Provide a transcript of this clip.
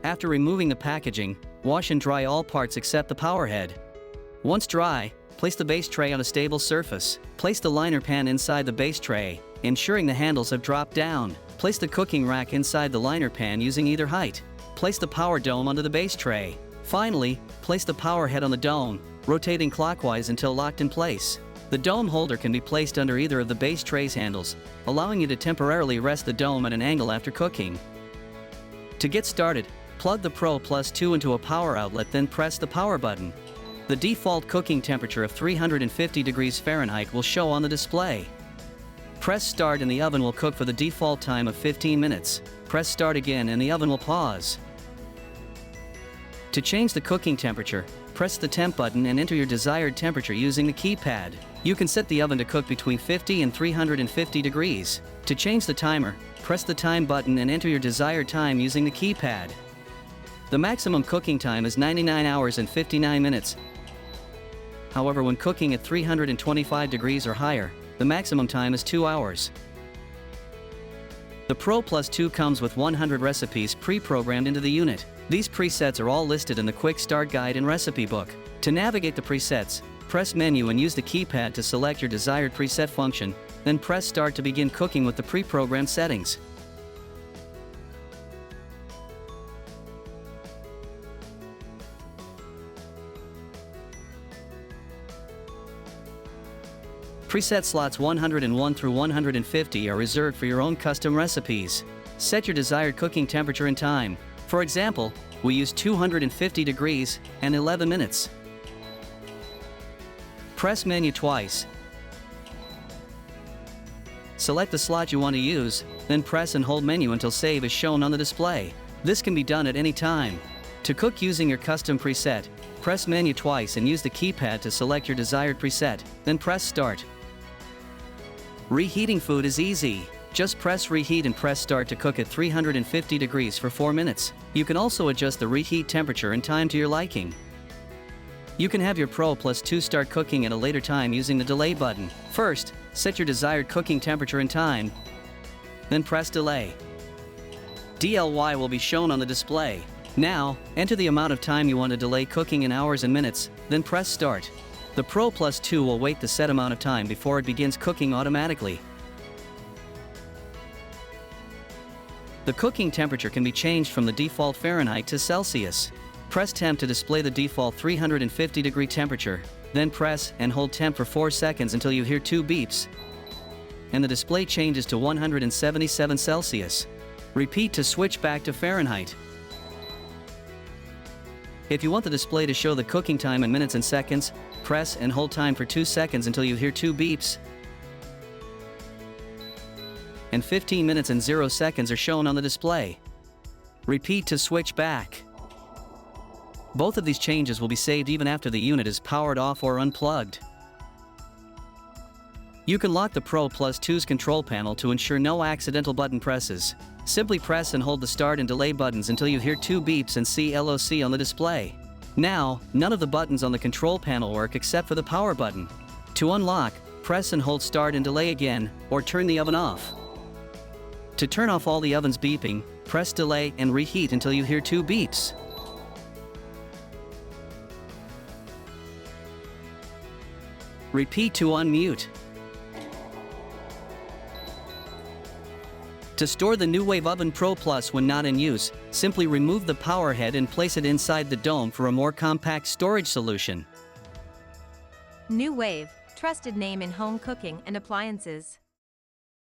After removing the packaging, wash and dry all parts except the power head. Once dry, place the base tray on a stable surface. Place the liner pan inside the base tray, ensuring the handles have dropped down. Place the cooking rack inside the liner pan using either height. Place the power dome onto the base tray. Finally, place the power head on the dome, rotating clockwise until locked in place. The dome holder can be placed under either of the base tray's handles, allowing you to temporarily rest the dome at an angle after cooking. To get started, plug the Pro Plus 2 into a power outlet, then press the power button. The default cooking temperature of 350 degrees Fahrenheit will show on the display. Press start and the oven will cook for the default time of 15 minutes. Press start again and the oven will pause. To change the cooking temperature, press the temp button and enter your desired temperature using the keypad. You can set the oven to cook between 50 and 350 degrees. To change the timer, press the time button and enter your desired time using the keypad. The maximum cooking time is 99 hours and 59 minutes. However, when cooking at 325 degrees or higher, the maximum time is 2 hours. The Pro Plus 2 comes with 100 recipes pre-programmed into the unit. These presets are all listed in the Quick Start Guide and Recipe Book. To navigate the presets, press Menu and use the keypad to select your desired preset function, then press Start to begin cooking with the pre-programmed settings. Preset slots 101 through 150 are reserved for your own custom recipes. Set your desired cooking temperature and time. For example, we use 250 degrees and 11 minutes. Press Menu twice. Select the slot you want to use, then press and hold Menu until Save is shown on the display. This can be done at any time. To cook using your custom preset, press Menu twice and use the keypad to select your desired preset, then press Start. Reheating food is easy. Just press Reheat and press Start to cook at 350 degrees for 4 minutes. You can also adjust the reheat temperature and time to your liking. You can have your Pro Plus 2 start cooking at a later time using the Delay button. First, set your desired cooking temperature and time, then press Delay. DLY will be shown on the display. Now, enter the amount of time you want to delay cooking in hours and minutes, then press Start. The Pro Plus 2 will wait the set amount of time before it begins cooking automatically. The cooking temperature can be changed from the default Fahrenheit to Celsius. Press Temp to display the default 350 degree temperature, then press and hold Temp for 4 seconds until you hear 2 beeps, and the display changes to 177 Celsius. Repeat to switch back to Fahrenheit. If you want the display to show the cooking time in minutes and seconds, press and hold time for 2 seconds until you hear 2 beeps, and 15 minutes and 0 seconds are shown on the display. Repeat to switch back. Both of these changes will be saved even after the unit is powered off or unplugged. You can lock the Pro Plus 2's control panel to ensure no accidental button presses. Simply press and hold the start and delay buttons until you hear 2 beeps and see LOC on the display. Now, none of the buttons on the control panel work except for the power button. To unlock, press and hold start and delay again, or turn the oven off. To turn off all the oven's beeping, press delay and reheat until you hear 2 beeps. Repeat to unmute. To store the NewWave Oven Pro Plus when not in use, simply remove the power head and place it inside the dome for a more compact storage solution. NewWave, trusted name in home cooking and appliances.